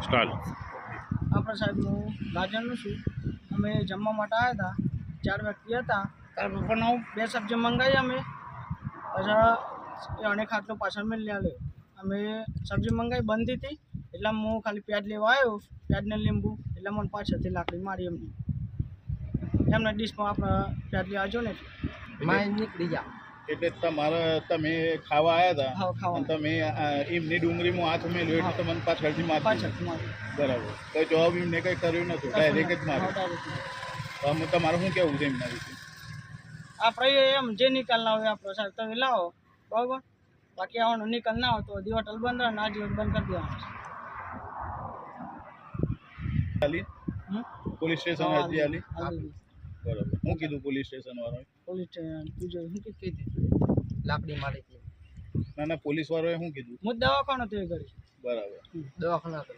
Start. આપણે સાહેબ હું ગાજરનું છું. અમે જમવા માટે આવ્યા હતા, 4 વ્યક્તિ હતા. તાર પપ્પાનો 2 સબ્જી મંગાવી અમે, પછી અનેક ખાટલો પાછળ મેં લે અમે સબ્જી મંગાવી બંધ હતી, એટલે હું ખાલી પ્યાજ લેવા આવ્યો, પ્યાજને લીંબુ, એટલે મને પાછળથી લાકડી મારી એમને ડીશમાં આપણે પ્યાજ લેવા જો ને માય નીકળી જા. એટલે તમે ખાવા આવ્યા હા, હતા ખાવા. અને તમે એમની ડુંગળીમાં હાથ મેલ્યો એટલે તમને પાછળથી પાછળથી મારી. મારી બરાબર. કઈ જવાબ એમને કંઈ કર્યું નતું, ડાયરેક્ટ જ માર્યું. તો તમારું શું કહેવું છે એમના વિશે? આપણે એમ જે નિકાલ ના હોય આપણો સાહેબ તમે લાવો બરાબર, બાકી આવવાનો નિકાલ ના હોય તો દી હોટલ બંધ રહે ને આ દિવસ બંધ કરી દેવાનું. પોલીસ સ્ટેશન અરજી આલી? બરાબર. શું કીધું પોલીસ સ્ટેશન વાળાએ? પોલીસ સ્ટેશન બીજું શું કીધું? લાકડી મારી હતી. ના પોલીસ વાળાએ શું કીધું? હું દવાખાનો તે કરી. બરાબર. દવાખાના હતો.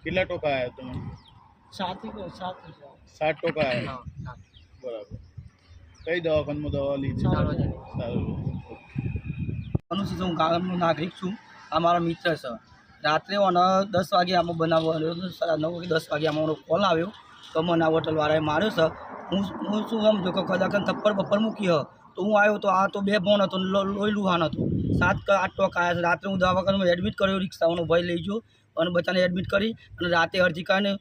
કેટલા ટોકા આવ્યા તમે? 7 ટોકા આવ્યા. બરાબર. કઈ દવાખાનામાં દવા લીધી? સારું. હું ગામનો નાગરિક છું. આ મારા મિત્ર છે. રાત્રે 10 વાગે આમાં બનાવવાનો 9 વાગે 10 વાગે આમાં કોલ આવ્યો તો મને આ હોટલવાળાએ માર્યો છે. હું શું સમજો કે કદાચ થપ્પડ બપ્પર મૂકી હ તો હું આવ્યો તો આ તો 2 બોન હતો, લોહી લુહાન હતો. 7 કે 8 ટોકા આવ્યા છે. રાત્રે હું દવાખાનામાં એડમિટ કર્યો, રિક્ષાઓનો ભય લઈ ગયો અને બચ્ચાને એડમિટ કરી અને રાતે અરજી કરીને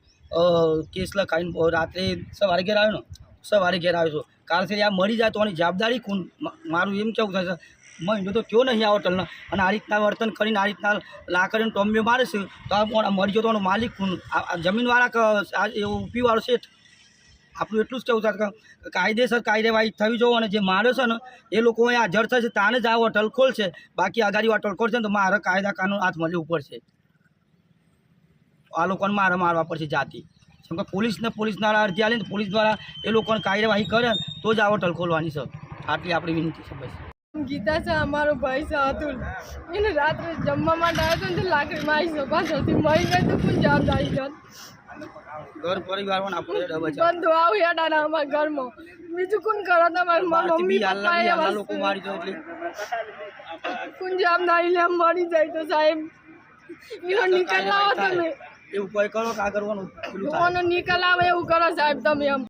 કેસ લખાઈને રાત્રે સવારે ઘેર આવ્યો છું. કારણ કે આ મરી જાય તો આની જવાબદારી કોણ? મારું એમ કેવું થાય છે, મહિનો તો થયો નહીં આ હોટલનો અને આ રીતના વર્તન કરીને આ રીતના લાકડીને ટોમ્બીઓ મારે છે તો આ મરી ગયો તો આનો માલિક કોણ? આ જમીનવાળા કે આ એવું ઉપીવાળો શેઠ? આપણું એટલું જ કેવું થાય કે કાયદેસર કાર્યવાહી થવી જોઈએ અને જે માર્યો છે ને એ લોકો અહીંયા હાજર થશે તાને જ આ હોટલ ખોલશે. બાકી આગાડી હોટલ ખોલશે ને તો મારે કાયદા કાનૂન હાથમાં લેવું પડશે. આ લોકોને મારવા પડશે જાતિ. કેમ કે પોલીસના અરજી આલે ને પોલીસ દ્વારા એ લોકોને કાર્યવાહી કરે તો જ આ હોટલ ખોલવાની છે. આટલી આપણી વિનંતી છે. બસ. ગીતા છે, અમારો ભાઈ છે અતુલ. એને રાત્રે જમવા માટે આવ્યો તો લાકડી મારી છે પાછળથી મરી ગઈ તો કોણ જવાબદારી લે? ઘર પરિવારમાં આપણે બંધો આવ હેડાના અમારા ઘરમાં બીજું કોણ કરો? તમારી મમ્મી પપ્પા લોકો મારી દો એટલે કોણ જવાબદારી લે? મરી જાય તો સાહેબ એનો નિકાલ લાવો તમે. એવું કોઈ કરો કે આ કરવાનું નિકાલ આવે એવું કરો સાહેબ તમે. એમ